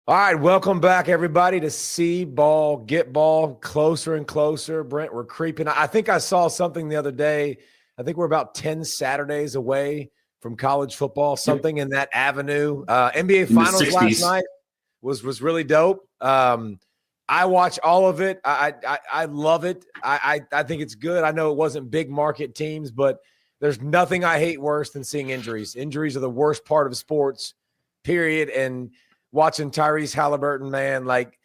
All right, welcome back, everybody, to See Ball, Get Ball, closer and closer. Brent, we're creeping. I think I saw something the other day. I think we're about 10 Saturdays away from college football, something in that avenue. NBA Finals last night was really dope. I watch all of it. I love it. I think it's good. I know it wasn't big market teams, but there's nothing I hate worse than seeing injuries. Injuries are the worst part of sports, period. And watching Tyrese Halliburton, man, like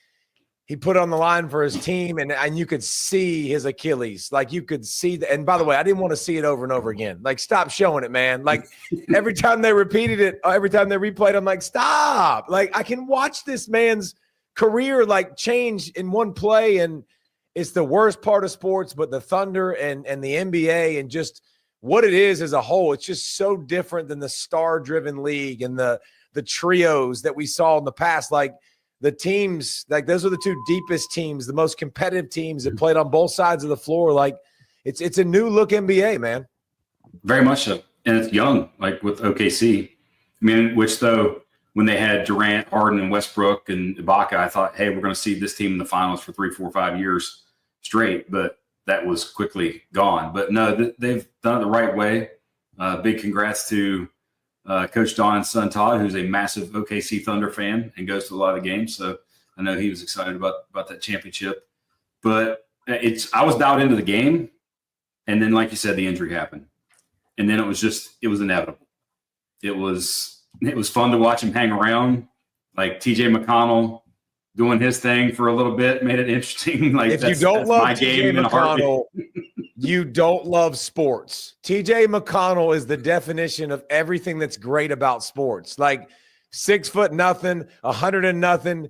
he put it on the line for his team, and you could see his Achilles. Like you could see – and by the way, I didn't want to see it over and over again. Like stop showing it, man. Like every time they repeated it, every time they replayed, I'm like, stop. Like I can watch this man's career like change in one play, and it's the worst part of sports, but the Thunder and the NBA and just what it is as a whole, it's just so different than the star-driven league and the trios that we saw in the past. Like the teams, like those are the two deepest teams, the most competitive teams that played on both sides of the floor. Like it's a new look NBA, man. Very much so. And it's young, like with OKC. I mean, which though, when they had Durant, Harden, and Westbrook and Ibaka, I thought, hey, we're going to see this team in the finals for 3, 4, 5 years straight. But that was quickly gone. But no, they've done it the right way. Big congrats to Coach Don's son, Todd, who's a massive OKC Thunder fan and goes to a lot of games. So I know he was excited about that championship. But I was dialed into the game. And then, like you said, the injury happened. And then it was inevitable. It was fun to watch him hang around. Like TJ McConnell doing his thing for a little bit made it interesting. Like if you don't love TJ McConnell, you don't love sports. TJ McConnell is the definition of everything that's great about sports. Like 6 foot nothing, 100 and nothing,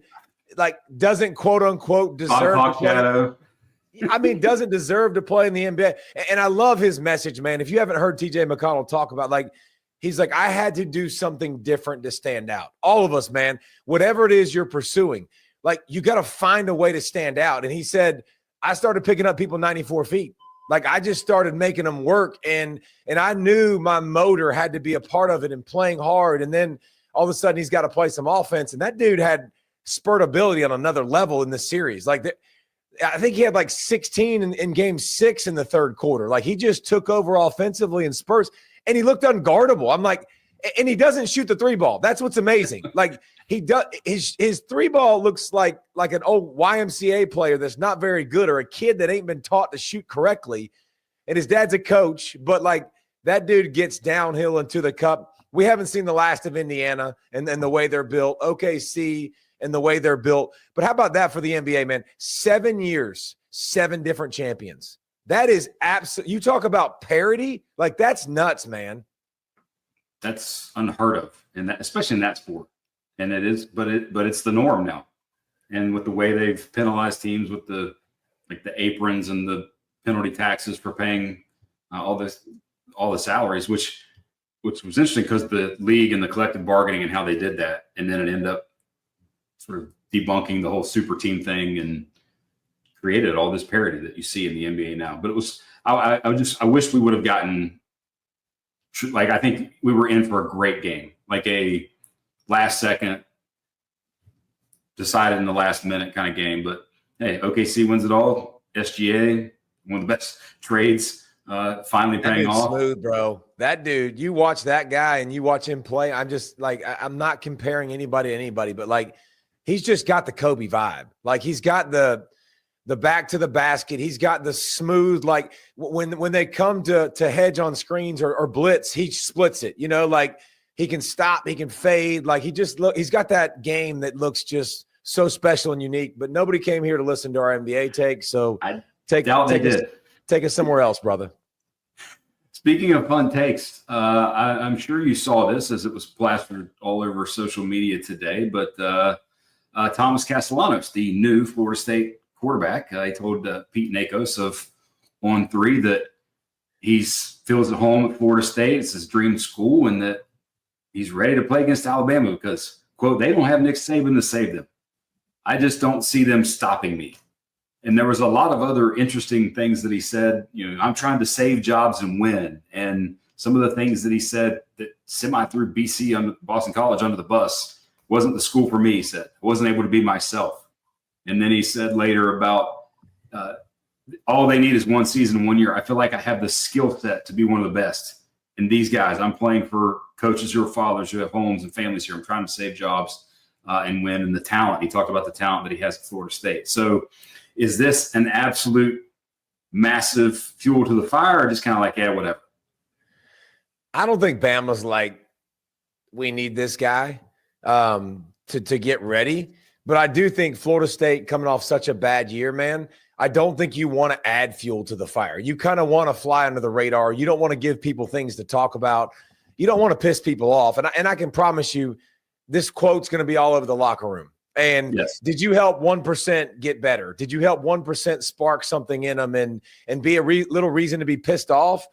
like doesn't quote unquote deserve to play. I mean, doesn't deserve to play in the NBA. And I love his message, man. If you haven't heard TJ McConnell talk about, like, he's like, I had to do something different to stand out. All of us, man, whatever it is you're pursuing, like you got to find a way to stand out. And he said, I started picking up people 94 feet. Like I just started making them work. And I knew my motor had to be a part of it and playing hard. And then all of a sudden he's got to play some offense. And that dude had spurt ability on another level in the series. Like I think he had like 16 in game 6 in the third quarter. Like he just took over offensively in spurts and he looked unguardable. I'm like, and he doesn't shoot the 3-ball. That's what's amazing. Like he does, his 3-ball looks like an old YMCA player that's not very good, or a kid that ain't been taught to shoot correctly. And his dad's a coach, but like that dude gets downhill into the cup. We haven't seen the last of Indiana and the way they're built, OKC and the way they're built. But how about that for the NBA, man? 7 years, 7 different champions. That is absolute. You talk about parity, like that's nuts, man. That's unheard of, and that, especially in that sport. And it is, but it's the norm now. And with the way they've penalized teams with the aprons and the penalty taxes for paying all the salaries, which was interesting because the league and the collective bargaining and how they did that, and then it ended up sort of debunking the whole super team thing and created all this parity that you see in the NBA now. But it was I wish we would have gotten. Like, I think we were in for a great game, like a last second, decided in the last minute kind of game. But hey, OKC wins it all. SGA, one of the best trades, finally paying off. Smooth, bro. That dude, you watch that guy and you watch him play. I'm just like, I'm not comparing anybody to anybody, but like, he's just got the Kobe vibe. Like, he's got the back to the basket. He's got the smooth, like when they come to hedge on screens or blitz, he splits it, like he can stop, he can fade. Like he's got that game that looks just so special and unique, but nobody came here to listen to our NBA take. So take us somewhere else, brother. Speaking of fun takes, I'm sure you saw this as it was plastered all over social media today, but Thomas Castellanos, the new Florida State quarterback, he told Pete Nakos of On3 that he feels at home at Florida State. It's his dream school, and that he's ready to play against Alabama because, quote, they don't have Nick Saban to save them. I just don't see them stopping me. And there was a lot of other interesting things that he said. I'm trying to save jobs and win. And some of the things that he said that semi threw BC, Boston College, under the bus wasn't the school for me, he said. I wasn't able to be myself. And then he said later about all they need is one season, 1 year. I feel like I have the skill set to be one of the best. And these guys, I'm playing for coaches who are fathers, who have homes and families here. I'm trying to save jobs and win. And the talent, he talked about the talent that he has at Florida State. So is this an absolute massive fuel to the fire, or just kind of like, yeah, whatever? I don't think Bama's like, we need this guy to get ready. But I do think Florida State coming off such a bad year, man, I don't think you want to add fuel to the fire. You kind of want to fly under the radar. You don't want to give people things to talk about. You don't want to piss people off. And I can promise you this quote's going to be all over the locker room. And yes. Did you help 1% get better? Did you help 1% spark something in them and be a little reason to be pissed off?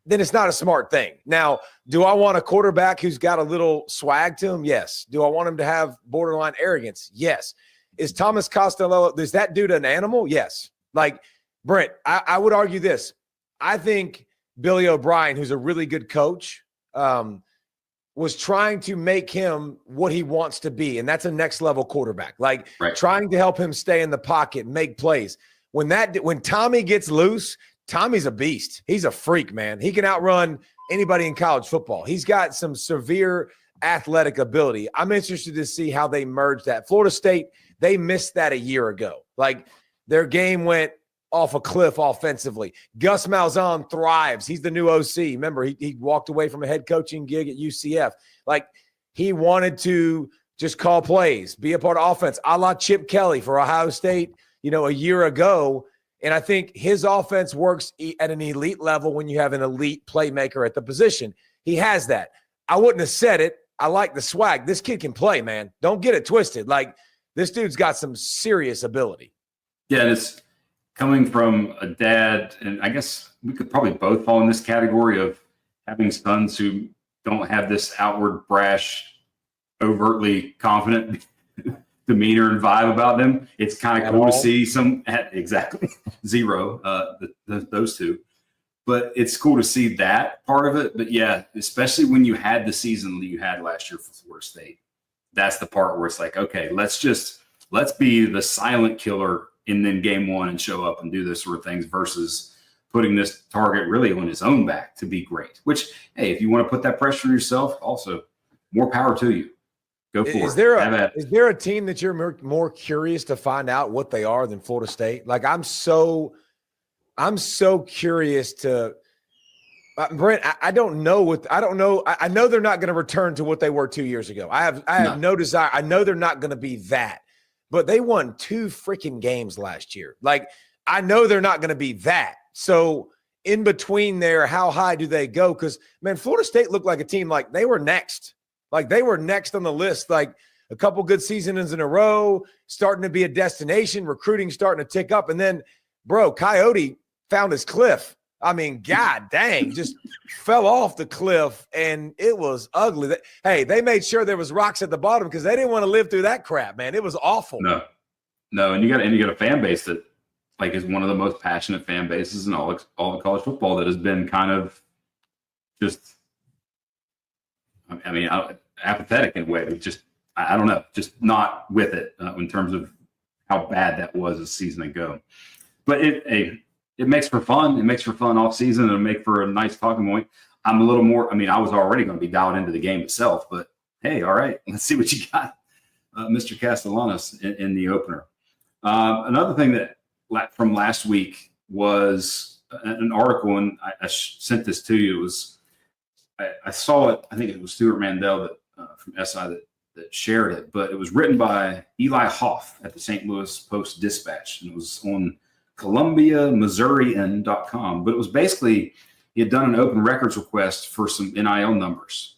Then it's not a smart thing. Now, do I want a quarterback who's got a little swag to him? Yes. Do I want him to have borderline arrogance? Yes. Is Thomas Costello, is that dude an animal? Yes. Like, Brent, I would argue this. I think Billy O'Brien, who's a really good coach, was trying to make him what he wants to be, and that's a next-level quarterback. Like, trying to help him stay in the pocket, make plays. When Tommy gets loose, Tommy's a beast. He's a freak, man. He can outrun anybody in college football. He's got some severe athletic ability. I'm interested to see how they merge that. Florida State, they missed that a year ago. Like, their game went off a cliff offensively. Gus Malzahn thrives. He's the new OC. Remember, he walked away from a head coaching gig at UCF. Like, he wanted to just call plays, be a part of offense, a la Chip Kelly for Ohio State, a year ago. And I think his offense works at an elite level when you have an elite playmaker at the position. He has that. I wouldn't have said it. I like the swag. This kid can play, man. Don't get it twisted. Like, this dude's got some serious ability. Yeah, and it's coming from a dad, and I guess we could probably both fall in this category of having sons who don't have this outward brash, overtly confident demeanor and vibe about them. It's kind of cool to see some exactly zero, those two, but it's cool to see that part of it. But yeah, especially when you had the season that you had last year for Florida State, that's the part where it's like, okay, let's be the silent killer in then game one and show up and do those sort of things versus putting this target really on his own back to be great. Which, hey, if you want to put that pressure on yourself, also more power to you. Go for it. Is there a team that you're more curious to find out what they are than Florida State? Like, I'm so curious to Brent. I don't know. I know they're not going to return to what they were 2 years ago. I have no desire. I know they're not going to be that, but they won 2 freaking games last year. Like, I know they're not going to be that. So in between there, how high do they go? Because, man, Florida State looked like a team like they were next. Like, they were next on the list, like a couple good seasons in a row, starting to be a destination, recruiting starting to tick up. And then, bro, Coyote found his cliff. I mean, God dang, just fell off the cliff, and it was ugly. Hey, they made sure there was rocks at the bottom because they didn't want to live through that crap, man. It was awful. No, and you got a fan base that like is one of the most passionate fan bases in all of college football that has been kind of just, I mean, apathetic in a way. Just, I don't know, just not with it in terms of how bad that was a season ago. But it makes for fun. It makes for fun off season and make for a nice talking point. I'm a little more, I mean, I was already going to be dialed into the game itself, but hey, all right, let's see what you got, Mr. Castellanos in the opener. Another thing that from last week was an article, and I sent this to you. It was, I saw it, I think it was Stuart Mandel from SI that shared it, but it was written by Eli Hoff at the St. Louis Post-Dispatch, and it was on ColumbiaMissourian.com. But it was basically, he had done an open records request for some NIL numbers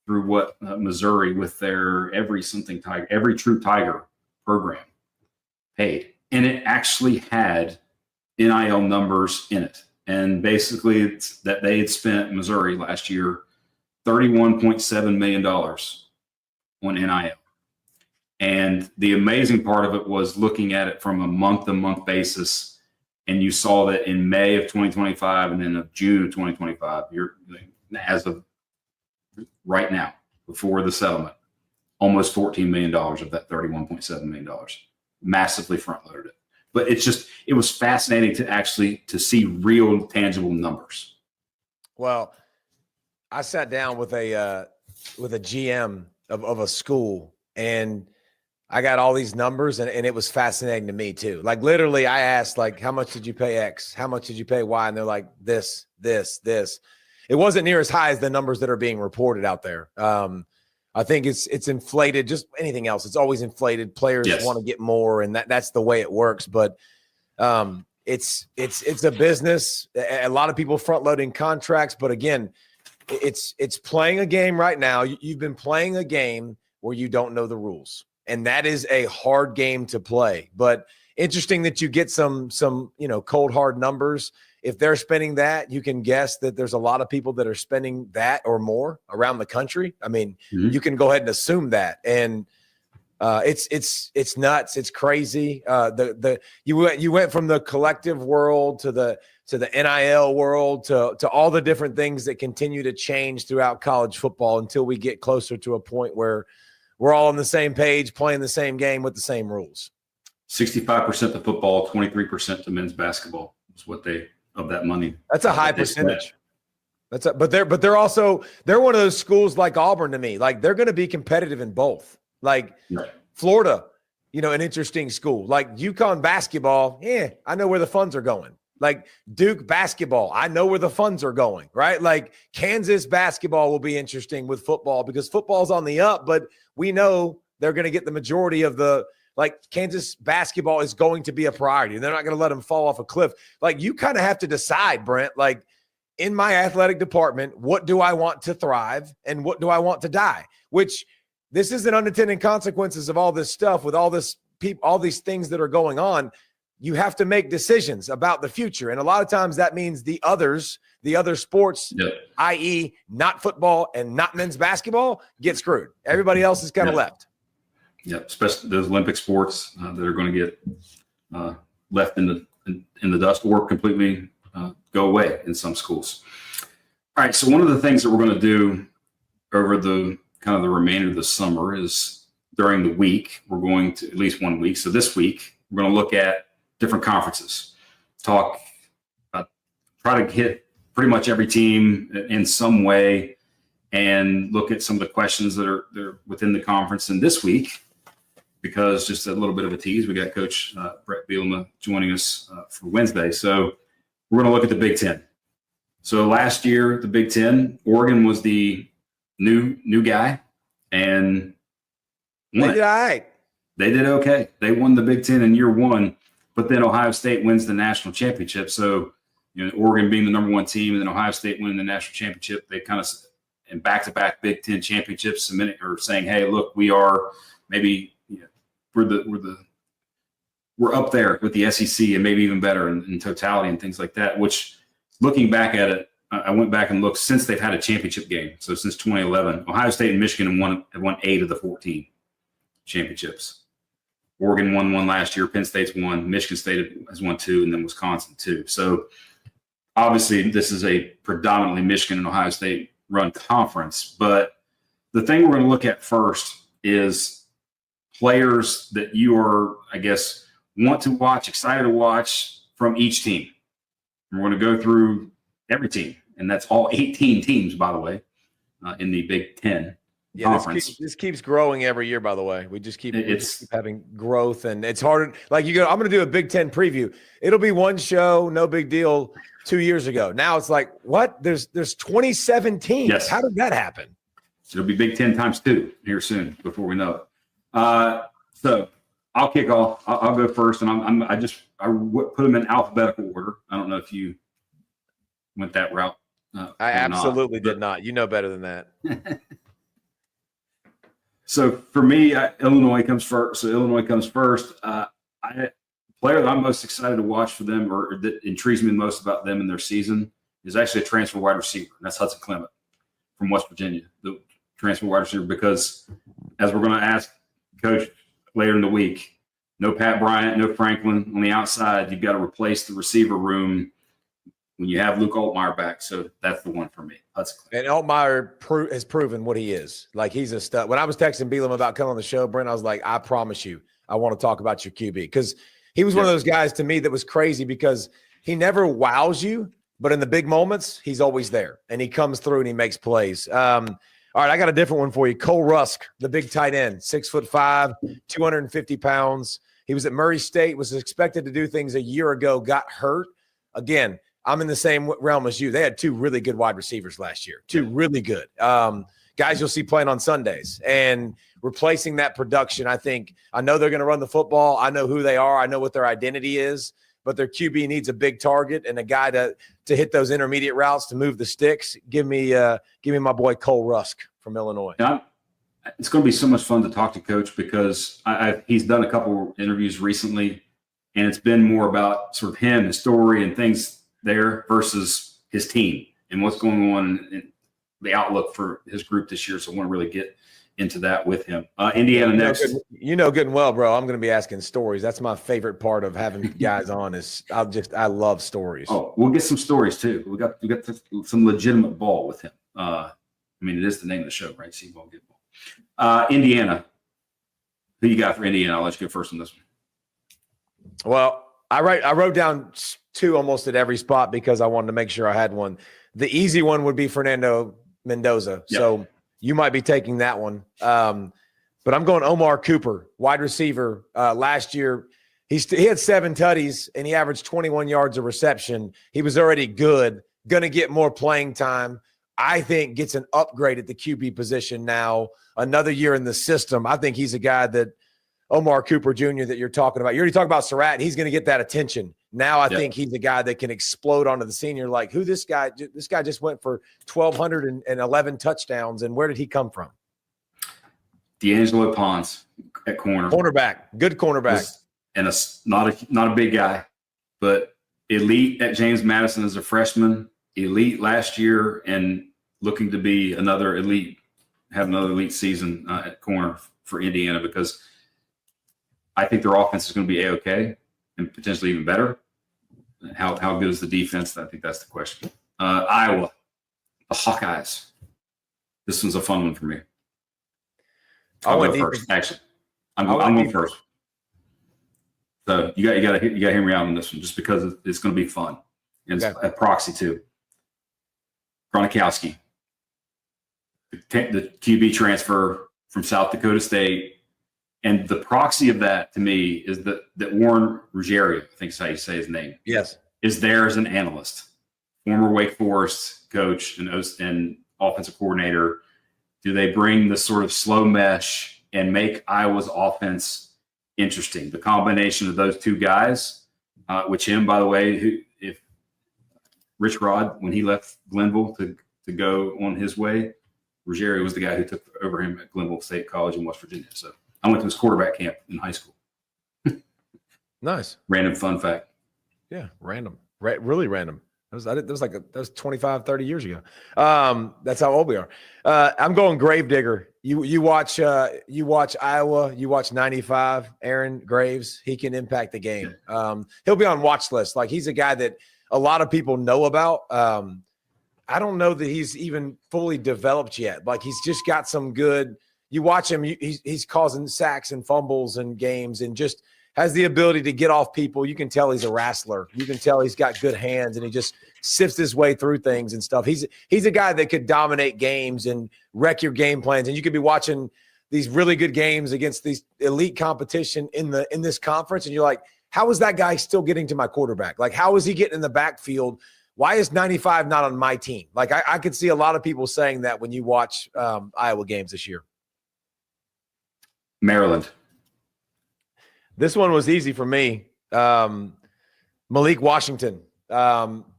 through what Missouri with their Every True Tiger program paid. And it actually had NIL numbers in it. And basically it's that they had spent, Missouri last year, $31.7 million on NIL. And the amazing part of it was looking at it from a month-to-month basis. And you saw that in May of 2025 and then of June of 2025, as of right now, before the settlement, almost $14 million of that $31.7 million. Massively front-loaded it. But it was fascinating to see real tangible numbers. Well, I sat down with a GM of a school, and I got all these numbers, and it was fascinating to me too. Like literally I asked, like, how much did you pay X? How much did you pay Y? And they're like, this. It wasn't near as high as the numbers that are being reported out there. I think it's inflated, just anything else. It's always inflated. Players want to get more, and that's the way it works. But it's a business. A lot of people front loading contracts, but again, it's playing a game right now. You've been playing a game where you don't know the rules, and that is a hard game to play. But interesting that you get some cold hard numbers. If they're spending that, you can guess that there's a lot of people that are spending that or more around the country. I mean, you can go ahead and assume that. And it's nuts. It's crazy. You went from the collective world to the NIL world to all the different things that continue to change throughout college football until we get closer to a point where we're all on the same page, playing the same game with the same rules. 65% to football, 23% to men's basketball is what of that money. That's a high percentage. But they're one of those schools like Auburn to me. Like they're going to be competitive in both. Like Florida, an interesting school. Like UConn basketball, I know where the funds are going. Like Duke basketball, I know where the funds are going, right? Like Kansas basketball will be interesting with football because football's on the up, but we know they're going to get the majority of Kansas basketball is going to be a priority. They're not going to let them fall off a cliff. Like you kind of have to decide, Brent, like in my athletic department, what do I want to thrive and what do I want to die? Which this is an unintended consequences of all this stuff with all these things that are going on. You have to make decisions about the future. And a lot of times that means the other sports, i.e. not football and not men's basketball, get screwed. Everybody else is kind of left. Yep, especially those Olympic sports that are going to get left in the dust or completely go away in some schools. All right, so one of the things that we're going to do over the kind of the remainder of the summer is during the week, we're going to at least 1 week. So this week, we're going to look at different conferences, try to hit pretty much every team in some way, and look at some of the questions that are within the conference. And this week, because just a little bit of a tease, we got Coach Brett Bielema joining us for Wednesday. So we're going to look at the Big Ten. So last year, the Big Ten, Oregon was the new guy, and they did all right. They did okay. They won the Big Ten in year one, but then Ohio State wins the national championship. So Oregon being the number one team, and then Ohio State winning the national championship, they kind of in back-to-back Big Ten championships saying, hey, look, we are maybe we're up there with the SEC and maybe even better in totality and things like that, which looking back at it, I went back and looked since they've had a championship game. So since 2011, Ohio State and Michigan have won 8 of the 14 championships. Oregon won 1 last year. Penn State's won. Michigan State has won 2, and then Wisconsin 2. So obviously this is a predominantly Michigan and Ohio State run conference. But the thing we're going to look at first is players that you are, I guess, want to watch, excited to watch from each team. And we're going to go through every team, and that's all 18 teams, by the way, in the Big Ten conference. This keeps growing every year, by the way. We just keep having growth, and it's hard. Like I'm going to do a Big Ten preview. It'll be one show, no big deal. 2 years ago, now it's like, what? There's 27 teams. Yes. How did that happen? It'll be Big Ten times 2 here soon before we know it. So I'll kick off. I'll go first, and I put them in alphabetical order. I don't know if you went that route. I absolutely did not. You know better than that. So for me, Illinois comes first. Player that I'm most excited to watch for them, or that intrigues me the most about them in their season, is actually a transfer wide receiver. And that's Hudson Clement from West Virginia, the transfer wide receiver, because as we're going to ask Coach later in the week, no Pat Bryant, no Franklin on the outside. You've got to replace the receiver room when you have Luke Altmaier back. So that's the one for me. And Altmaier has proven what he is. Like, he's a stud. When I was texting Belam about coming on the show, Brent, I was like, I promise you, I want to talk about your QB, because he was one of those guys to me that was crazy, because he never wows you, but in the big moments, he's always there, and he comes through and he makes plays. All right, I got a different one for you. Cole Rusk, the big tight end, 6'5", 250 pounds. He was at Murray State, was expected to do things a year ago, got hurt. Again, I'm in the same realm as you. They had two really good wide receivers last year, two really good guys you'll see playing on Sundays. And replacing that production, I know they're going to run the football. I know who they are. I know what their identity is. But their QB needs a big target and a guy to hit those intermediate routes, to move the sticks. Give me my boy Cole Rusk from Illinois. Yeah, it's going to be so much fun to talk to Coach, because he's done a couple interviews recently, and it's been more about sort of him, his story, and things there versus his team and what's going on in the outlook for his group this year. So I want to really get into that with him. Indiana next. You know good and well, bro, I'm going to be asking stories. That's my favorite part of having guys on, is I love stories. Oh, we'll get some stories too. We got some legitimate ball with him. It is the name of the show, right? See ball, get ball. Indiana. Who you got for Indiana? I'll let you go first on this one. Well, I wrote down two almost at every spot, because I wanted to make sure I had one. The easy one would be Fernando Mendoza. Yep. So you might be taking that one. But I'm going Omar Cooper, wide receiver. Last year, he had 7 tutties, and he averaged 21 yards of reception. He was already good, going to get more playing time. I think gets an upgrade at the QB position now. Another year in the system. I think he's a guy that Omar Cooper Jr. that you're talking about. You already talked about Surratt. He's going to get that attention. Now I think he's a guy that can explode onto the senior. Like, who this guy? This guy just went for 1,211 touchdowns, and where did he come from? D'Angelo Pons at cornerback, good cornerback, and not a big guy, but elite at James Madison as a freshman. Elite last year, and looking to be have another elite season at corner for Indiana, because I think their offense is going to be A-okay and potentially even better. How good is the defense? I think that's the question. Iowa, the Hawkeyes. This one's a fun one for me. I'll go first. Actually, I'm going first. So you got to hear me out on this one, just because it's going to be fun, and it's a proxy too. Gronkowski, the QB transfer from South Dakota State, and the proxy of that to me is that Warren Ruggiero, I think is how you say his name. Yes, is there as an analyst, former Wake Forest coach and offensive coordinator. Do they bring the sort of slow mesh and make Iowa's offense interesting? The combination of those two guys, which him, by the way, if Rich Rod, when he left Glenville to go on his way, Ruggiero was the guy who took over him at Glenville State College in West Virginia. So I went to his quarterback camp in high school. Nice. Random fun fact. Yeah, random. Really random. That was 25, 30 years ago. That's how old we are. I'm going Gravedigger. You watch Iowa, you watch 95, Aaron Graves. He can impact the game. He'll be on watch list. Like, he's a guy that a lot of people know about. I don't know that he's even fully developed yet. Like, he's just got some good – you watch him, he's causing sacks and fumbles in games, and just has the ability to get off people. You can tell he's a wrestler. You can tell he's got good hands, and he just sifts his way through things and stuff. He's a guy that could dominate games and wreck your game plans. And you could be watching these really good games against these elite competition in this conference, and you're like, how is that guy still getting to my quarterback? Like, how is he getting in the backfield? Why is 95 not on my team? Like, I could see a lot of people saying that when you watch Iowa games this year. Maryland. This one was easy for me. Malik Washington.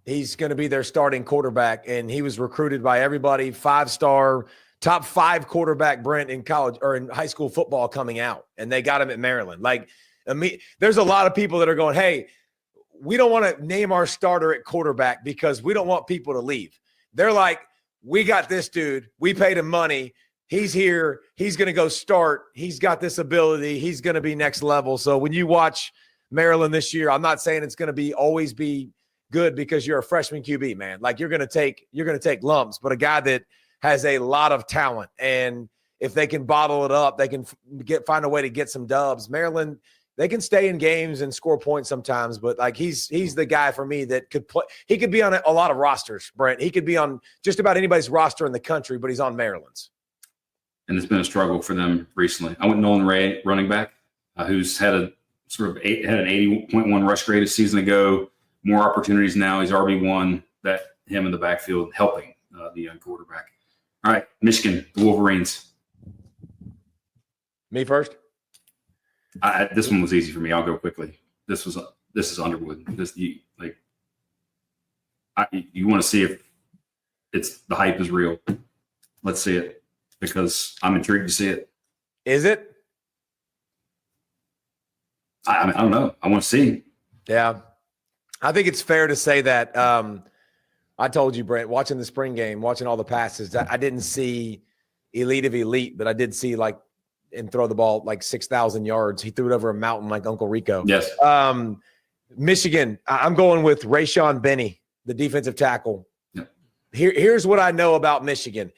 He's going to be their starting quarterback, and he was recruited by everybody, 5-star, top 5 quarterback, Brent, in college or in high school football coming out, and they got him at Maryland. Like, there's a lot of people that are going, hey, we don't want to name our starter at quarterback because we don't want people to leave. They're like, we got this dude. We paid him money. He's here. He's going to go start. He's got this ability. He's going to be next level. So when you watch Maryland this year, I'm not saying it's going to always be good because you're a freshman QB, man. Like you're gonna take lumps, but a guy that has a lot of talent, and if they can bottle it up, they can find a way to get some dubs. Maryland, they can stay in games and score points sometimes, but like he's the guy for me that could play. He could be on a lot of rosters, Brent. He could be on just about anybody's roster in the country, but he's on Maryland's. And it's been a struggle for them recently. I went Nolan Ray, running back, who's had an 80.1 rush grade a season ago. More opportunities now. He's RB1. That him in the backfield helping the young quarterback. All right, Michigan, the Wolverines. Me first. This one was easy for me. I'll go quickly. This is Underwood. You want to see if the hype is real. Let's see it because I'm intrigued to see it. Is it? I don't know. I want to see. Yeah, I think it's fair to say that. I told you, Brent, watching the spring game, watching all the passes, I didn't see elite of elite, but I did see and throw the ball 6,000 yards. He threw it over a mountain like Uncle Rico. Yes. Michigan, I'm going with Rayshawn Benny, the defensive tackle. Yep. Here's what I know about Michigan.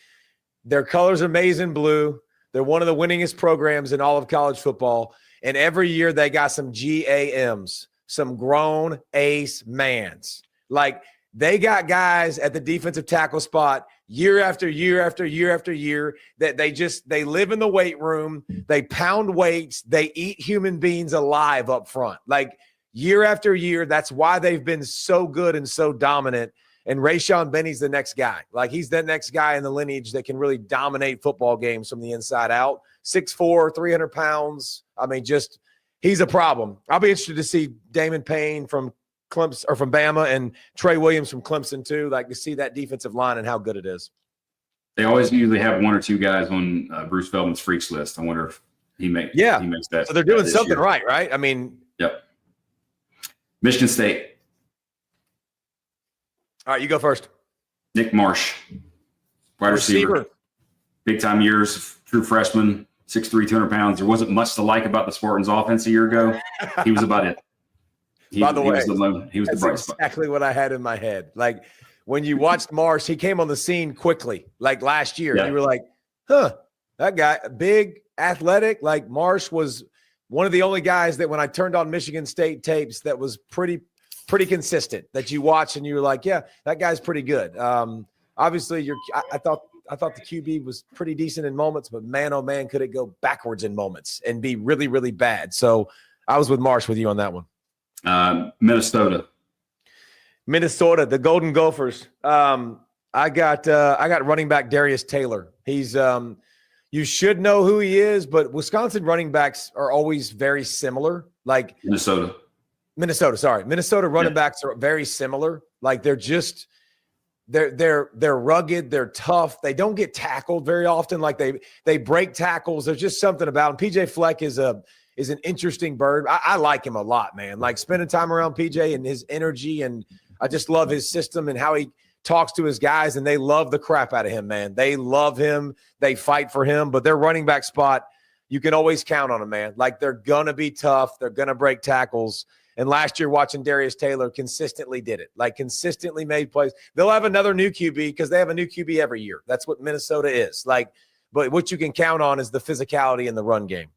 Their colors are maize and blue. They're one of the winningest programs in all of college football. And every year they got some GAMs, some grown ace mans. They got guys at the defensive tackle spot year after year after year after year that they live in the weight room. They pound weights. They eat human beings alive up front. Year after year, that's why they've been so good and so dominant. And Rayshawn Benny's the next guy. He's the next guy in the lineage that can really dominate football games from the inside out. 6'4", 300 pounds. He's a problem. I'll be interested to see Damon Payne from Clemson or from Bama and Trey Williams from Clemson too. To see that defensive line and how good it is. They always usually have one or two guys on Bruce Feldman's freaks list. I wonder if he makes that. So they're doing something right? Yep. Michigan State. All right, you go first. Nick Marsh, wide receiver. Big time years, true freshman, 6'3", 200 pounds. There wasn't much to like about the Spartans offense a year ago. He was about it. By the way, he was the bright spot. Exactly what I had in my head. When you watched Marsh, he came on the scene quickly. Last year, you were like, that guy, big, athletic. Marsh was one of the only guys that when I turned on Michigan State tapes that was pretty consistent that you watch and you were like, yeah, that guy's pretty good. Obviously, I thought the QB was pretty decent in moments, but man, oh man, could it go backwards in moments and be really, really bad. So I was with Marsh with you on that one. Minnesota, the Golden Gophers. I got running back Darius Taylor. He's you should know who he is, but Wisconsin running backs are always very similar. Minnesota running backs are very similar. They're rugged, they're tough. They don't get tackled very often. They break tackles. There's just something about them. PJ Fleck is an interesting bird. I like him a lot, man. Spending time around PJ and his energy, and I just love his system and how he talks to his guys, and they love the crap out of him, man. They love him. They fight for him, but their running back spot, you can always count on them, man. They're going to be tough. They're going to break tackles. And last year, watching Darius Taylor consistently did it, consistently made plays. They'll have another new QB because they have a new QB every year. That's what Minnesota is. But what you can count on is the physicality in the run game.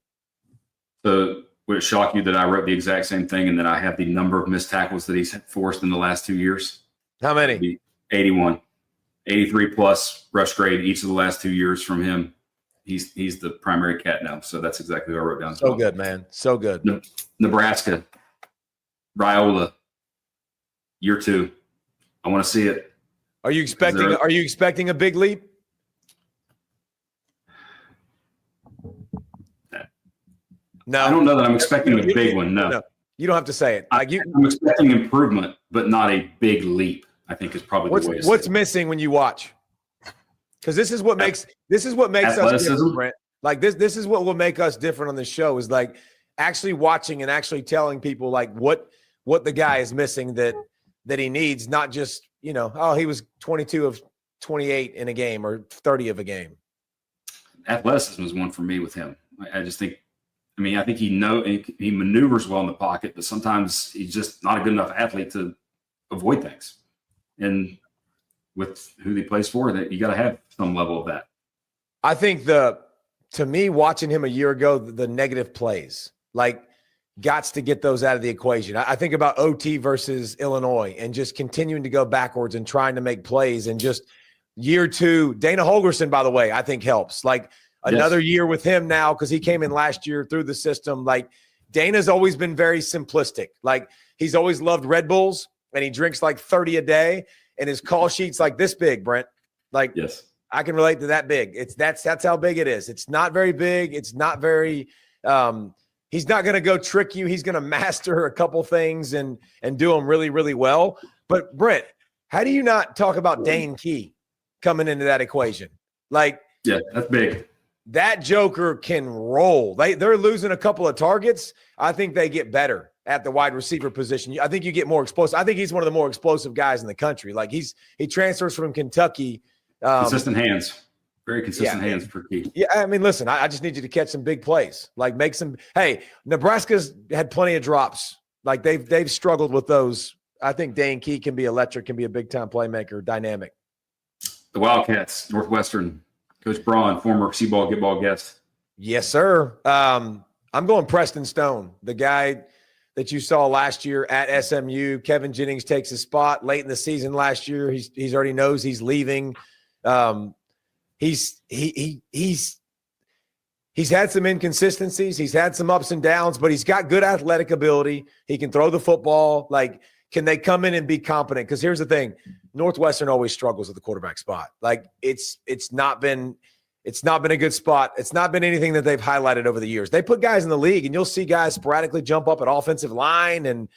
So would it shock you that I wrote the exact same thing and that I have the number of missed tackles that he's forced in the last 2 years? How many? 81. 83 plus rush grade each of the last 2 years from him. He's the primary cat now. So that's exactly what I wrote down. So good, man. So good. Nebraska. Raiola, year 2. I want to see it. Are you expecting a big leap? No, I don't know that I'm expecting a big one. No, you don't have to say it. I'm expecting improvement, but not a big leap. I think is probably the way to say what's missing when you watch. Because this is what makes us different, Brent. This is what will make us different on this show is actually watching and actually telling people what the guy is missing that he needs, not just, he was 22 of 28 in a game or 30 of a game. Athleticism is one for me with him. I just think, I think he maneuvers well in the pocket, but sometimes he's just not a good enough athlete to avoid things. And with who he plays for, that you got to have some level of that. I think to me, watching him a year ago, the negative plays, like, gots to get those out of the equation. I think about OT versus Illinois and just continuing to go backwards and trying to make plays. And just year two, Dana Holgerson, by the way, I think helps. Like, another year with him now, because he came in last year through the system. Like, Dana's always been very simplistic. Like, he's always loved Red Bulls, and he drinks like 30 a day, and his call sheet's like this big, Brent. Like, yes, I can relate to that big. That's how big it is. It's not very big. It's not very he's not going to go trick you. He's going to master a couple things and do them really, really well. But Brent, how do you not talk about Dane Key coming into that equation? Like, yeah, that's big. That joker can roll. They're losing a couple of targets. I think they get better at the wide receiver position. I think you get more explosive. I think he's one of the more explosive guys in the country. Like, he transfers from Kentucky. Consistent hands. Very consistent hands for Key. Yeah, I mean, listen, I just need you to catch some big plays. Like, make some – hey, Nebraska's had plenty of drops. Like, they've struggled with those. I think Dane Key can be electric, can be a big-time playmaker, dynamic. The Wildcats, Northwestern, Coach Braun, former C-Ball, Get Ball guest. Yes, sir. I'm going Preston Stone, the guy that you saw last year at SMU. Kevin Jennings takes his spot late in the season last year. He's already knows he's leaving. He's had some inconsistencies. He's had some ups and downs, but he's got good athletic ability. He can throw the football. Like, can they come in and be competent? Because here's the thing. Northwestern always struggles at the quarterback spot. Like, it's not been a good spot. It's not been anything that they've highlighted over the years. They put guys in the league, and you'll see guys sporadically jump up at offensive line and,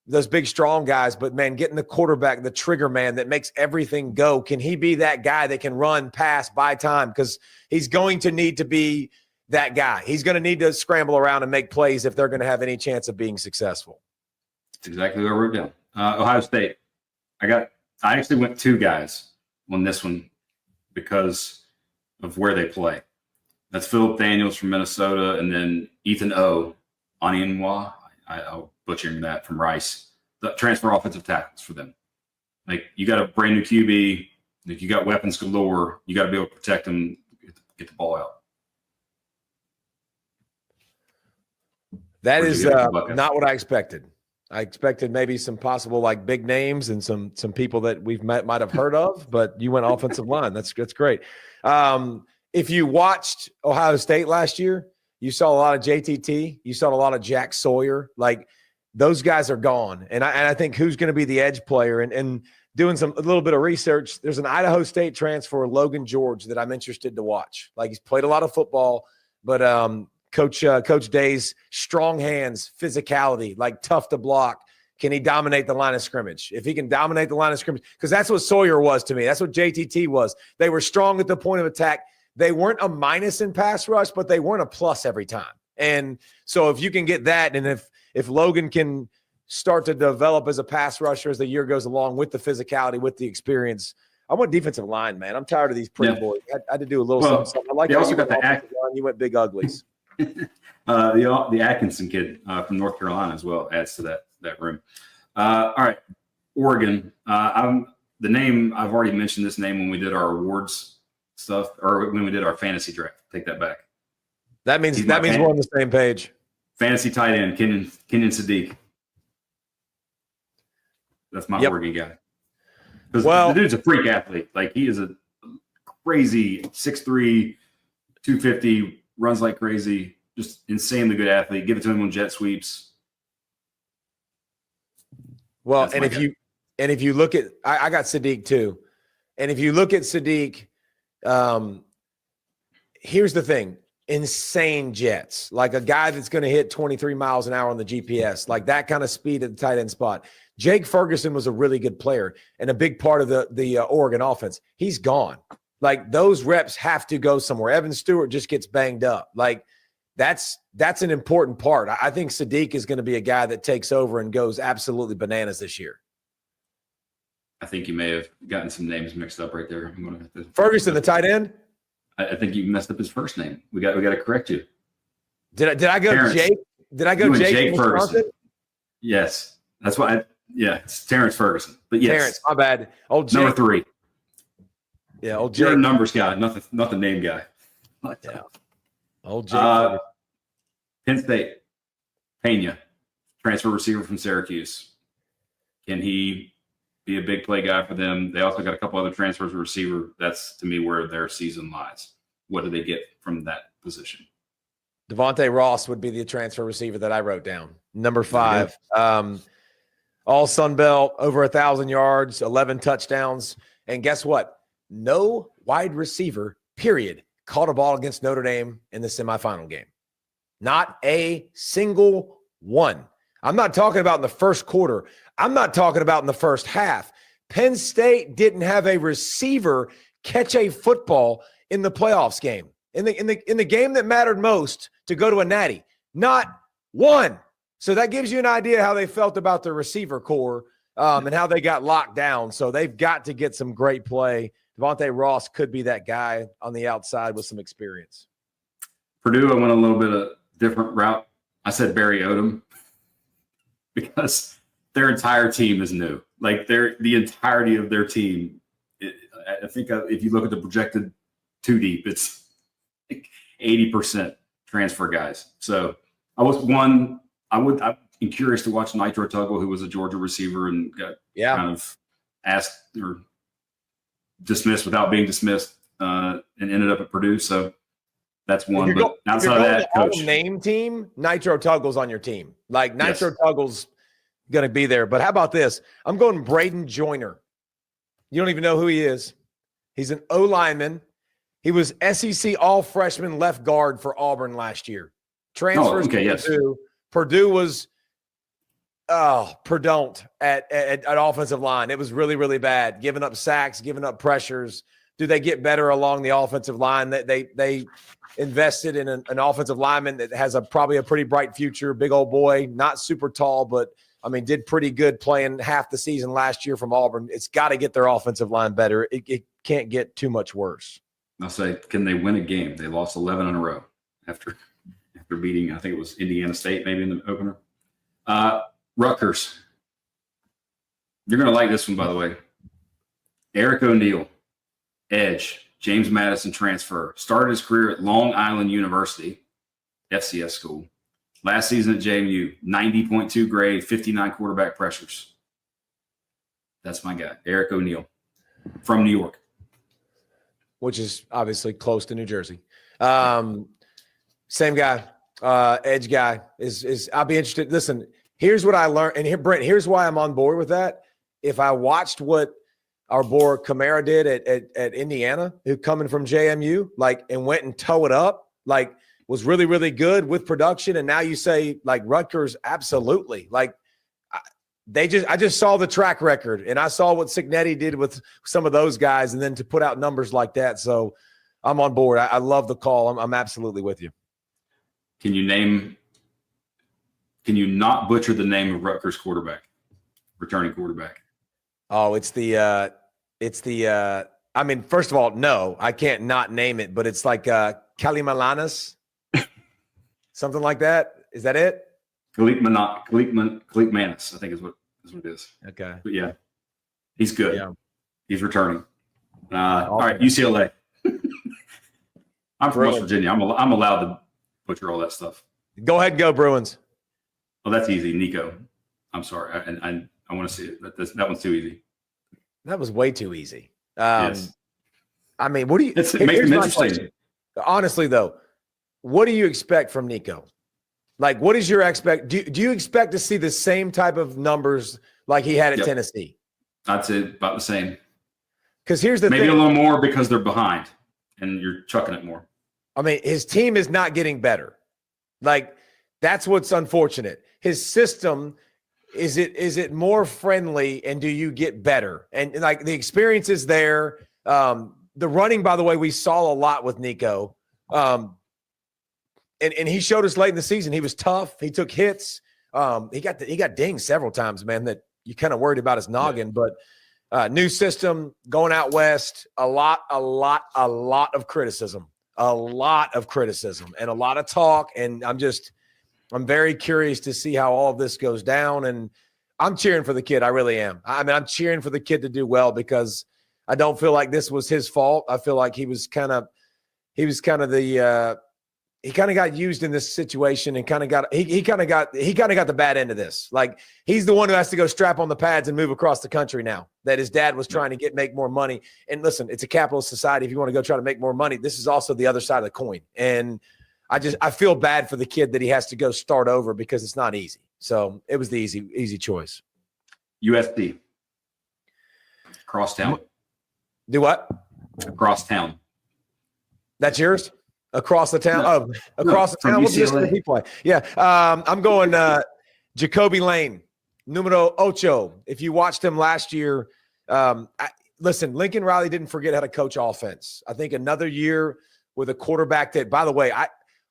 those big, strong guys. But, man, getting the quarterback, the trigger man that makes everything go, can he be that guy that can run, pass, buy time? Because he's going to need to be that guy. He's going to need to scramble around and make plays if they're going to have any chance of being successful. That's exactly what I wrote down. Ohio State. I actually went two guys on this one because of where they play. That's Philip Daniels from Minnesota, and then Ethan O. Anienwa. I'll butchering that, from Rice. The transfer offensive tackles for them. Like, you got a brand new QB. If you got weapons galore, you got to be able to protect them, get the ball out. That is not what I expected. I expected maybe some possible, like, big names and some people that we've might have heard of, but you went offensive line. That's great. If you watched Ohio State last year, you saw a lot of JTT. You saw a lot of Jack Sawyer. Like, those guys are gone. And I think who's going to be the edge player, and doing a little bit of research, there's an Idaho State transfer, Logan George, that I'm interested to watch. Like, he's played a lot of football, but Coach Day's strong hands, physicality, like tough to block. Can he dominate the line of scrimmage? If he can dominate the line of scrimmage, because that's what Sawyer was to me. That's what JTT was. They were strong at the point of attack. They weren't a minus in pass rush, but they weren't a plus every time. And so if you can get that, and if Logan can start to develop as a pass rusher as the year goes along, with the physicality, with the experience, I want defensive line, man. I'm tired of these pretty boys. I had to do a little something. I like they also got the line. You went big uglies. The Atkinson kid from North Carolina as well adds to that room. All right, Oregon. The name, I've already mentioned this name when we did our awards stuff, or when we did our fantasy draft. Take that back. That means we're on the same page. Fantasy tight end, Kenyon Sadiq. That's my Oregon guy. Well, the dude's a freak athlete. Like, he is a crazy 6'3", 250, runs like crazy, just insanely good athlete. Give it to him on jet sweeps. Well, if you look at, I got Sadiq too. And if you look at Sadiq, here's the thing. Insane jets, like a guy that's going to hit 23 miles an hour on the GPS, like that kind of speed at the tight end spot. Jake Ferguson was a really good player and a big part of the Oregon offense. He's gone. Like, those reps have to go somewhere. Evan Stewart just gets banged up. Like, that's an important part. I think Sadiq is going to be a guy that takes over and goes absolutely bananas this year. I think you may have gotten some names mixed up right there. I'm going to Ferguson, the tight end. I think you messed up his first name. We got to correct you. Did I go Jake? Did I go Jake Ferguson? Yes, That's why. It's Terrence Ferguson. But yes, Terrence, my bad. Old Jake. Number 3. Yeah, old Jake. You're a numbers guy, not the name guy. Yeah. Old Jake Ferguson. Penn State, Pena, transfer receiver from Syracuse. Can he be a big play guy for them? They also got a couple other transfers of receiver. That's, to me, where their season lies. What do they get from that position? Devontae Ross would be the transfer receiver that I wrote down. Number 5. All Sun Belt, over 1,000 yards, 11 touchdowns. And guess what? No wide receiver, period, caught a ball against Notre Dame in the semifinal game. Not a single one. I'm not talking about in the first quarter. I'm not talking about in the first half. Penn State didn't have a receiver catch a football in the playoffs game. In the game that mattered most to go to a natty. Not one. So that gives you an idea how they felt about the receiver core and how they got locked down. So they've got to get some great play. Devontae Ross could be that guy on the outside with some experience. Purdue, I went a little bit of different route. I said Barry Odom because their entire team is new. Like the entirety of their team. I think if you look at the projected 2 deep, it's like 80% transfer guys. So I'm curious to watch Nitro Tuggle, who was a Georgia receiver and got kind of asked or dismissed without being dismissed and ended up at Purdue. So that's one. But outside of that, coach. Name team, Nitro Tuggle's on your team. Like Nitro Tuggle's going to be there. But how about this? I'm going Braden Joyner. You don't even know who he is. He's an O lineman. He was SEC all-freshman left guard for Auburn last year. Transfers to Purdue. Purdue was Perdon't at offensive line. It was really, really bad. Giving up sacks, giving up pressures. Do they get better along the offensive line? They invested in an offensive lineman that has probably a pretty bright future. Big old boy, not super tall, but I mean, did pretty good playing half the season last year from Auburn. It's got to get their offensive line better. It can't get too much worse. I'll say, can they win a game? They lost 11 in a row after beating, I think it was Indiana State, maybe in the opener. Rutgers. You're going to like this one, by the way. Eric O'Neal, edge, James Madison transfer. Started his career at Long Island University, FCS school. Last season at JMU, 90.2 grade, 59 quarterback pressures. That's my guy, Eric O'Neal from New York. Which is obviously close to New Jersey. Same guy, edge guy. Is I'll be interested. Listen, here's what I learned. And here, Brent, here's why I'm on board with that. If I watched what our boy Kamara did at Indiana, who coming from JMU, and went and toe it up, was really, really good with production. And now you say Rutgers, absolutely. I just saw the track record and I saw what Cignetti did with some of those guys and then to put out numbers like that. So I'm on board. I love the call. I'm absolutely with you. Can you not butcher the name of Rutgers returning quarterback? Oh, it's the I mean, first of all, no, I can't not name it, but it's like Kalimalanis, something like that. Is that it? Manis, I think is what it is. Okay. But yeah, he's good. Yeah. He's returning. All right, UCLA. I'm from West Virginia. I'm allowed to butcher all that stuff. Go ahead and go Bruins. Oh, that's easy. Nico. I'm sorry. I want to see it. That one's too easy. That was way too easy. Yes. I mean, what do you – it makes it interesting. Honestly, though, what do you expect from Nico? What is your do you expect to see the same type of numbers like he had at Tennessee? I'd say about the same. Because here's the thing. Maybe a little more because they're behind and you're chucking it more. I mean, his team is not getting better. That's what's unfortunate. His system, is it more friendly and do you get better? And the experience is there. The running, by the way, we saw a lot with Nico. And he showed us late in the season. He was tough. He took hits. He got dinged several times, man, that you kind of worried about his noggin. But new system going out west, a lot of criticism, and a lot of talk. And I'm very curious to see how all of this goes down. And I'm cheering for the kid. I really am. I mean, I'm cheering for the kid to do well because I don't feel like this was his fault. I feel like he kind of got used in this situation and kind of got the bad end of this. Like, he's the one who has to go strap on the pads and move across the country now that his dad was trying to make more money. And listen, it's a capitalist society. If you want to go try to make more money, this is also the other side of the coin. And I feel bad for the kid that he has to go start over because it's not easy. So it was the easy choice. USD. Crosstown. Do what? Crosstown. That's yours? Across the town? No. Across the town? What's What he play? Yeah. I'm going Jacoby Lane, numero ocho. If you watched him last year, listen, Lincoln Riley didn't forget how to coach offense. I think another year with a quarterback that, by the way,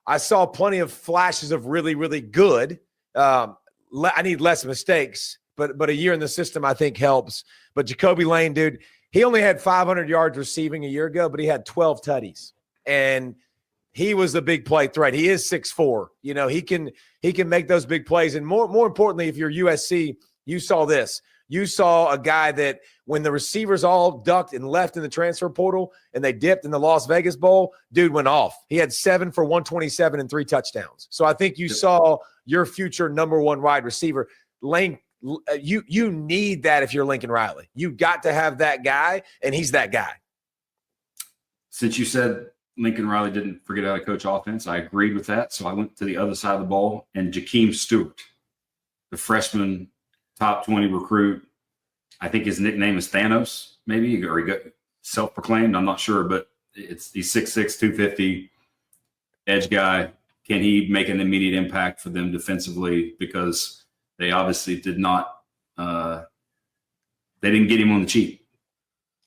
I saw plenty of flashes of really, really good. I need less mistakes, but a year in the system I think helps. But Jacoby Lane, dude, he only had 500 yards receiving a year ago, but he had 12 tutties. And he was a big play threat. He is 6'4". You know, he can make those big plays. And more importantly, if you're USC, you saw this. You saw a guy that when the receivers all ducked and left in the transfer portal and they dipped in the Las Vegas Bowl, dude went off. He had 7 for 127 and 3 touchdowns. So I think you saw your future number one wide receiver. Lane, you need that if you're Lincoln Riley. You got to have that guy, and he's that guy. Since you said Lincoln Riley didn't forget how to coach offense, I agreed with that. So I went to the other side of the ball, and Jakeem Stewart, the freshman top 20 recruit. I think his nickname is Thanos, maybe, or he got self-proclaimed. I'm not sure, but he's 6'6", 250, edge guy. Can he make an immediate impact for them defensively? Because they obviously did not they didn't get him on the cheap.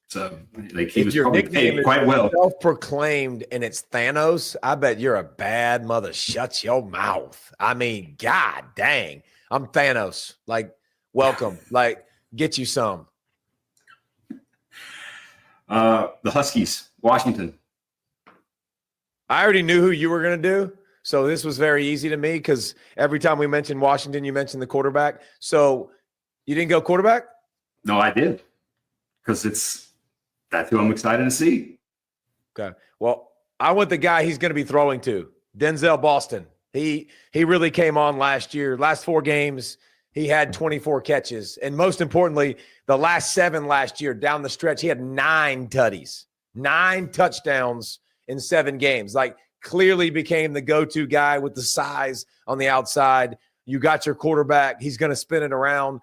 So he was probably paid quite well. Self-proclaimed and it's Thanos, I bet you're a bad mother. Shut your mouth. I mean, God dang. I'm Thanos. Like, welcome. Like, get you some. The Huskies, Washington. I already knew who you were going to do. So this was very easy to me because every time we mentioned Washington, you mentioned the quarterback. So you didn't go quarterback? No, I did. Because that's who I'm excited to see. Okay. Well, I want the guy he's going to be throwing to, Denzel Boston. He really came on last year. Last 4 games, he had 24 catches. And most importantly, the last 7 last year down the stretch, he had 9 tutties, 9 touchdowns in 7 games. Like, clearly became the go-to guy with the size on the outside. You got your quarterback. He's going to spin it around.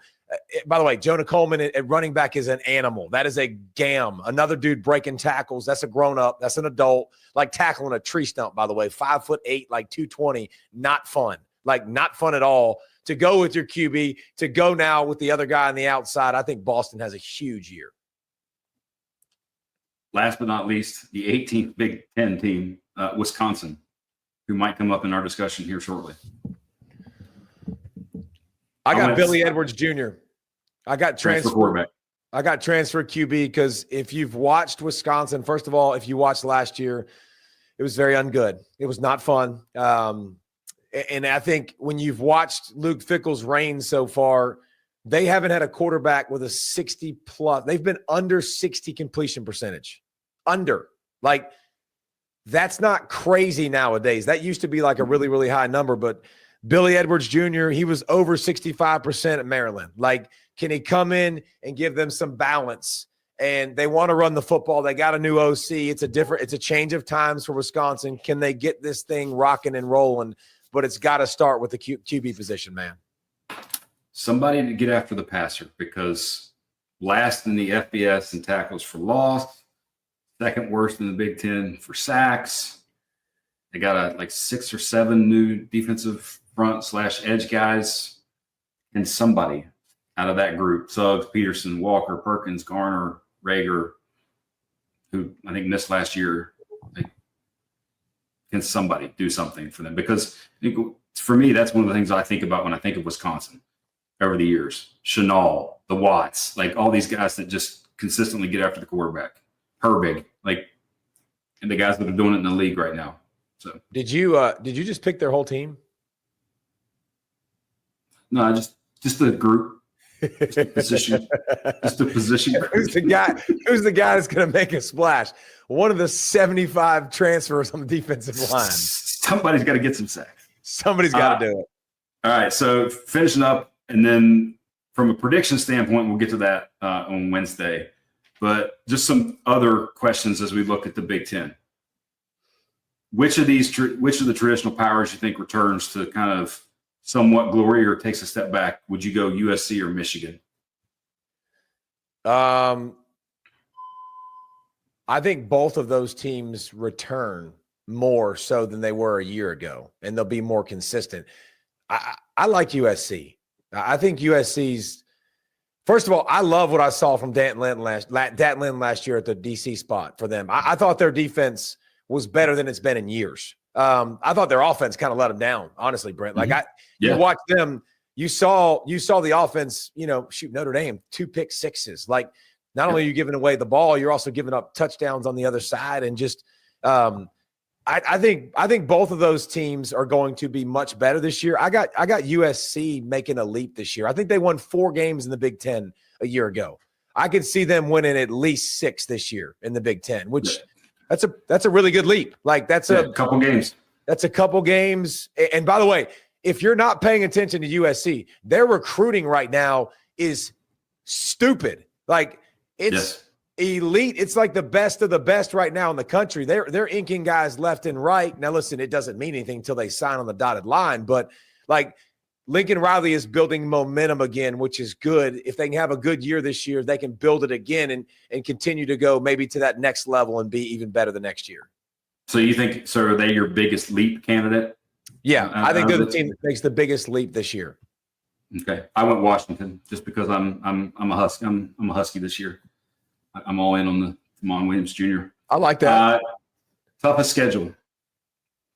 By the way, Jonah Coleman at running back is an animal. That is a gam. Another dude breaking tackles. That's a grown-up. That's an adult. Like tackling a tree stump, by the way. 5'8", like 220. Not fun. Like, not fun at all. To go with your QB, to go now with the other guy on the outside, I think Boston has a huge year. Last but not least, the 18th Big Ten team, Wisconsin, who might come up in our discussion here shortly. I got Billy Edwards Jr. I got transfer quarterback. I got transfer QB because if you've watched Wisconsin, first of all, if you watched last year, it was very ungood. It was not fun. And I think when you've watched Luke Fickell's reign so far, they haven't had a quarterback with a 60-plus. They've been under 60 completion percentage. Under. Like, that's not crazy nowadays. That used to be like a really, really high number. But Billy Edwards Jr., he was over 65% at Maryland. Like, can he come in and give them some balance? And they want to run the football. They got a new OC. It's a change of times for Wisconsin. Can they get this thing rocking and rolling? But it's got to start with the QB position, man. Somebody to get after the passer, because last in the FBS in tackles for loss, second worst in the Big Ten for sacks. They got like 6 or 7 new defensive front / edge guys, and somebody out of that group, Suggs, Peterson, Walker, Perkins, Garner, Rager, who I think missed last year, like, can somebody do something for them? Because for me, that's one of the things I think about when I think of Wisconsin over the years. Chenal, the Watts, like all these guys that just consistently get after the quarterback. Herbig, like, and the guys that are doing it in the league right now. So did you just pick their whole team? No, just the group. Just a position. Just a position. Who's the guy? Who's the guy that's going to make a splash? One of the 75 transfers on the defensive line. Somebody's got to get some sacks. Somebody's got to do it. All right. So finishing up, and then from a prediction standpoint, we'll get to that on Wednesday. But just some other questions as we look at the Big Ten. Which of the traditional powers you think returns to kind of somewhat glory or takes a step back? Would you go USC or Michigan? I think both of those teams return more so than they were a year ago, and they'll be more consistent. I like USC. I think USC's – first of all, I love what I saw from Danton Lynn last year at the DC spot for them. I thought their defense was better than it's been in years. I thought their offense kind of let them down, honestly, Brent. Like you watched them, you saw the offense, shoot Notre Dame, 2 pick sixes. Like not only are you giving away the ball, you're also giving up touchdowns on the other side. And just I think both of those teams are going to be much better this year. I got USC making a leap this year. I think they won 4 games in the Big Ten a year ago. I could see them winning at least 6 this year in the Big Ten, which that's a really good leap. Like that's a couple games. That's a couple games. And by the way, if you're not paying attention to USC, their recruiting right now is stupid. Like it's elite. It's like the best of the best right now in the country. They're inking guys left and right. Now, listen, it doesn't mean anything until they sign on the dotted line, but like Lincoln Riley is building momentum again, which is good. If they can have a good year this year, they can build it again and continue to go maybe to that next level and be even better the next year. So you think, so are they your biggest leap candidate? Yeah, I think they're the team that makes the biggest leap this year. Okay, I went Washington just because I'm a Husky. I'm a Husky this year. I'm all in on the Damon Williams Jr. I like that. Toughest schedule.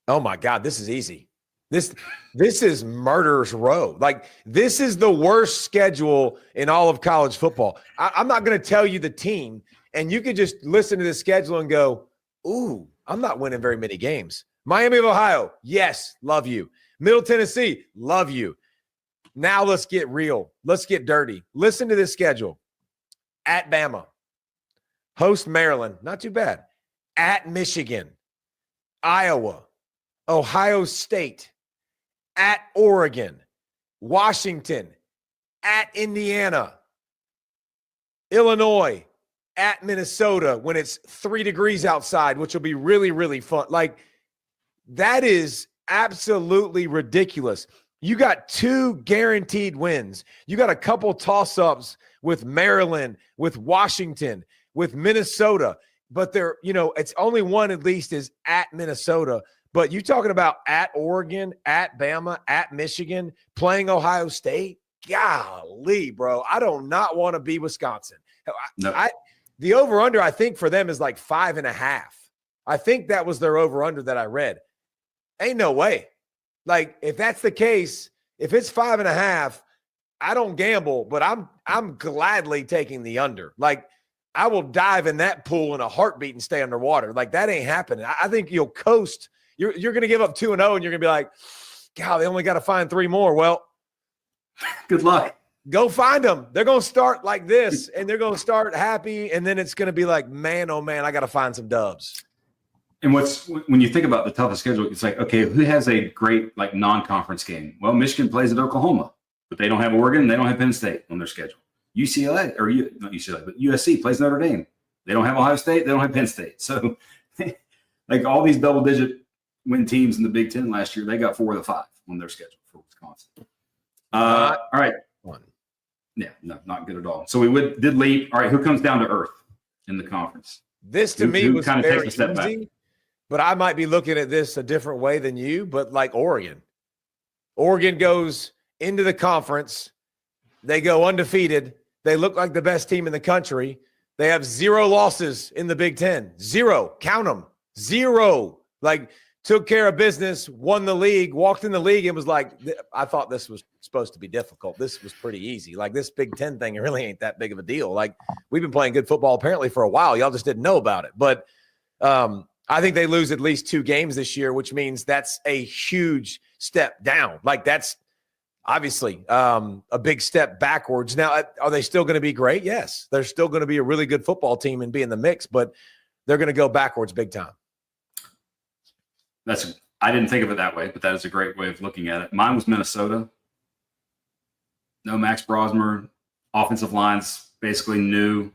Oh my God, this is easy. This is murderer's row. Like this is the worst schedule in all of college football. I'm not going to tell you the team, and you could just listen to the schedule and go, "Ooh, I'm not winning very many games." Miami of Ohio, yes, love you. Middle Tennessee, love you. Now let's get real. Let's get dirty. Listen to this schedule. At Bama, host Maryland, not too bad. At Michigan, Iowa, Ohio State, at Oregon, Washington, at Indiana, Illinois, at Minnesota when it's 3 degrees outside, which will be really, really fun. Like, that is absolutely ridiculous. You got 2 guaranteed wins. You got a couple toss-ups with Maryland, with Washington, with Minnesota. But they're, it's only one at least is at Minnesota. But you talking about at Oregon, at Bama, at Michigan, playing Ohio State? Golly, bro. I do not want to be Wisconsin. No. The over-under, I think, for them is like 5.5. I think that was their over-under that I read. Ain't no way. Like, if that's the case, if it's 5.5, I don't gamble, but I'm gladly taking the under. Like, I will dive in that pool in a heartbeat and stay underwater. Like, that ain't happening. I think you'll coast. You're going to give up 2-0, and you're going to be like, God, they only got to find 3 more. Well, good luck. Go find them. They're going to start like this, and they're going to start happy, and then it's going to be like, man, oh, man, I got to find some dubs. And when you think about the toughest schedule, it's like, okay, who has a great like non-conference game? Well, Michigan plays at Oklahoma, but they don't have Oregon. They don't have Penn State on their schedule. Not UCLA, but USC plays Notre Dame. They don't have Ohio State. They don't have Penn State. So like all these double-digit win teams in the Big Ten last year, they got 4 of the 5 on their schedule for Wisconsin. All right. Yeah, no, not good at all. So we did leap. All right, who comes down to earth in the conference? This to me was kind of very takes a step easy, back. but I might be looking at this a different way than you, but like Oregon. Oregon goes into the conference. They go undefeated. They look like the best team in the country. They have 0 losses in the Big Ten. 0. Count them. 0. Like, took care of business, won the league, walked in the league, and was like, I thought this was supposed to be difficult. This was pretty easy. Like, this Big Ten thing, it really ain't that big of a deal. Like, we've been playing good football apparently for a while. Y'all just didn't know about it. But I think they lose at least 2 games this year, which means that's a huge step down. Like, obviously a big step backwards. Now, are they still going to be great? Yes, they're still going to be a really good football team and be in the mix, but they're going to go backwards big time. I didn't think of it that way, but that is a great way of looking at it. Mine was Minnesota. No Max Brosmer. Offensive line's basically new,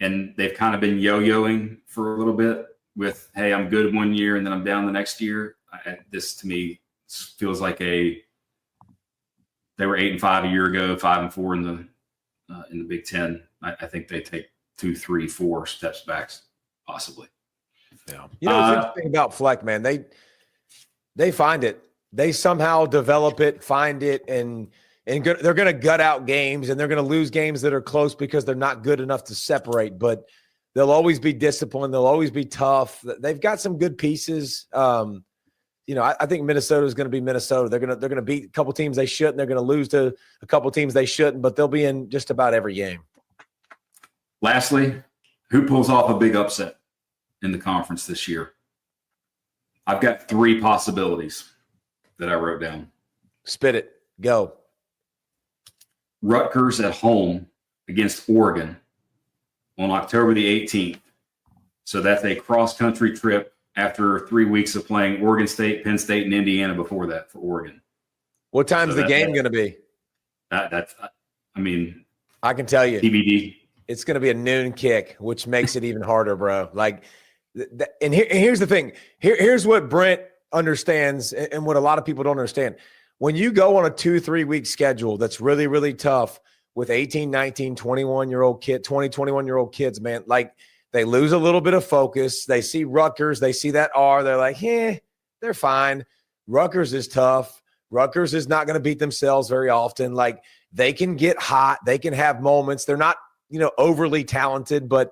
and they've kind of been yo-yoing for a little bit with, hey, I'm good one year and then I'm down the next year. This to me feels like they were 8-5 a year ago, 5-4 in the Big Ten. I think they take 2, 3, 4 steps back, possibly. Yeah. You know what's interesting about Fleck, man? They find it. They somehow develop it, find it, and they're going to gut out games, and they're going to lose games that are close because they're not good enough to separate. But they'll always be disciplined. They'll always be tough. They've got some good pieces. I think Minnesota is going to be Minnesota. They're going to beat a couple teams they shouldn't. They're going to lose to a couple teams they shouldn't, but they'll be in just about every game. Lastly, who pulls off a big upset in the conference this year? I've got 3 possibilities that I wrote down. Spit it. Go. Rutgers at home against Oregon on October the 18th. So that's a cross-country trip after 3 weeks of playing Oregon State, Penn State, and Indiana before that for Oregon. What time's the game going to be? I can tell you. TBD. It's going to be a noon kick, which makes it even harder, bro. And here's the thing. Here's what Brent understands and what a lot of people don't understand. When you go on a 2-3 week schedule that's really, really tough with 18, 19, 21-year-old kid, 20, 21-year-old kids, man, they lose a little bit of focus. They see Rutgers. They see that R. They're like, they're fine. Rutgers is tough. Rutgers is not going to beat themselves very often. They can get hot. They can have moments. They're not, overly talented, but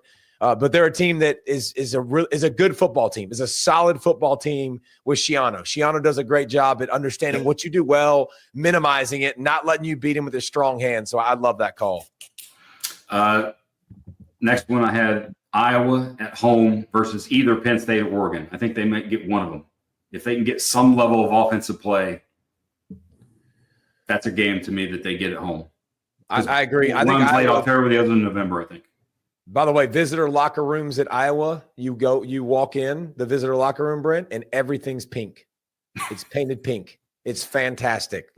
they're a team that is a good football team, is a solid football team with Schiano. Schiano does a great job at understanding what you do well, minimizing it, not letting you beat him with his strong hand. So I love that call. Next one I had Iowa at home versus either Penn State or Oregon. I think they might get one of them. If they can get some level of offensive play, that's a game to me that they get at home. I agree. I think one played October, the other in November, I think. By the way, visitor locker rooms at Iowa, you walk in the visitor locker room, Brent, and everything's pink. It's painted pink. It's fantastic.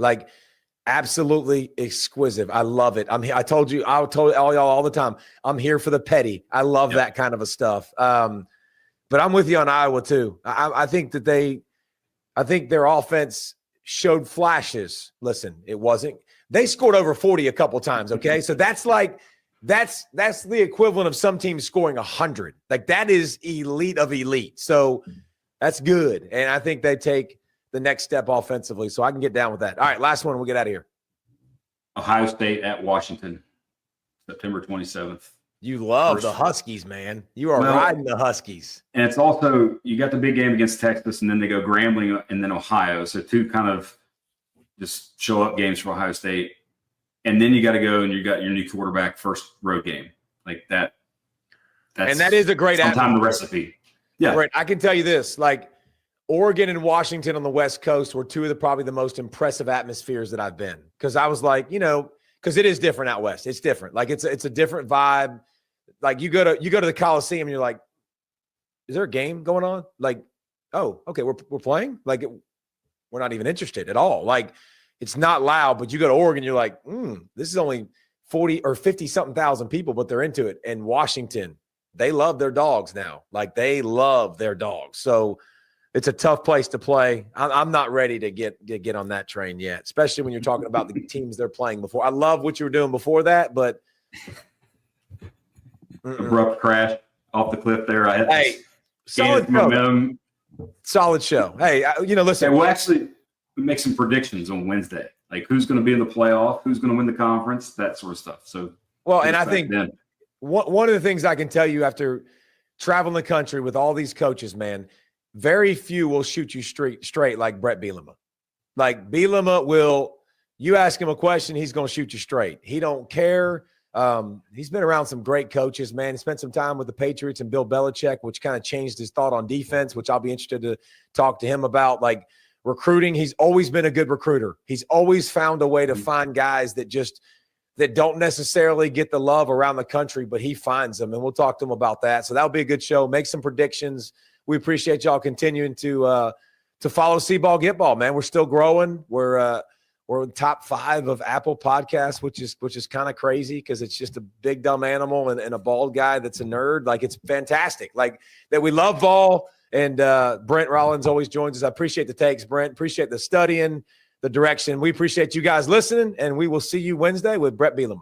Absolutely exquisite. I love it. I told all y'all all the time, I'm here for the petty. I love that kind of a stuff. But I'm with you on Iowa too. I think their offense showed flashes. Listen, they scored over 40 a couple times. Okay. So that's the equivalent of some teams scoring 100. That is elite of elite. So that's good. And I think they take the next step offensively. So I can get down with that. All right. Last one. We'll get out of here. Ohio State at Washington, September 27th. You love the Huskies, man. You are riding the Huskies. And it's also, you got the big game against Texas, and then they go Grambling and then Ohio. So 2 kind of just show up games for Ohio State. And then you got to go and you got your new quarterback first road game that. And that is a great sometime the recipe. Yeah. Right. I can tell you this, Oregon and Washington on the West Coast were 2 of probably the most impressive atmospheres that I've been. Because I was because it is different out West. It's different. It's a different vibe. You go to the Coliseum and you're like, is there a game going on? Oh, okay, we're playing? We're not even interested at all. It's not loud, but you go to Oregon, you're like, this is only 40 or 50 something thousand people, but they're into it. And Washington, they love their dogs now. They love their dogs. So it's a tough place to play. I'm not ready to get on that train yet, especially when you're talking about the teams they're playing before. I love what you were doing before that, but abrupt crash off the cliff there. Solid momentum. Solid show. Hey, listen. We'll actually make some predictions on Wednesday, who's going to be in the playoff, who's going to win the conference, that sort of stuff. So, and I think one of the things I can tell you after traveling the country with all these coaches, man, very few will shoot you straight like Brett Bielema. Bielema will, you ask him a question, he's going to shoot you straight. He don't care. He's been around some great coaches, man. He spent some time with the Patriots and Bill Belichick, which kind of changed his thought on defense, which I'll be interested to talk to him about. recruiting. He's always been a good recruiter. He's always found a way to find guys that don't necessarily get the love around the country, but he finds them, and we'll talk to him about that. So that'll be a good show. Make some predictions. We appreciate y'all continuing to follow C-Ball Get Ball, man. We're still growing. We're in top 5 of Apple Podcasts, which is kind of crazy because it's just a big dumb animal and a bald guy that's a nerd. Like, it's fantastic. Like, that we love ball. And Brent Rollins always joins us. I appreciate the takes, Brent. Appreciate the studying, the direction. We appreciate you guys listening, and we will see you Wednesday with Brett Bielema.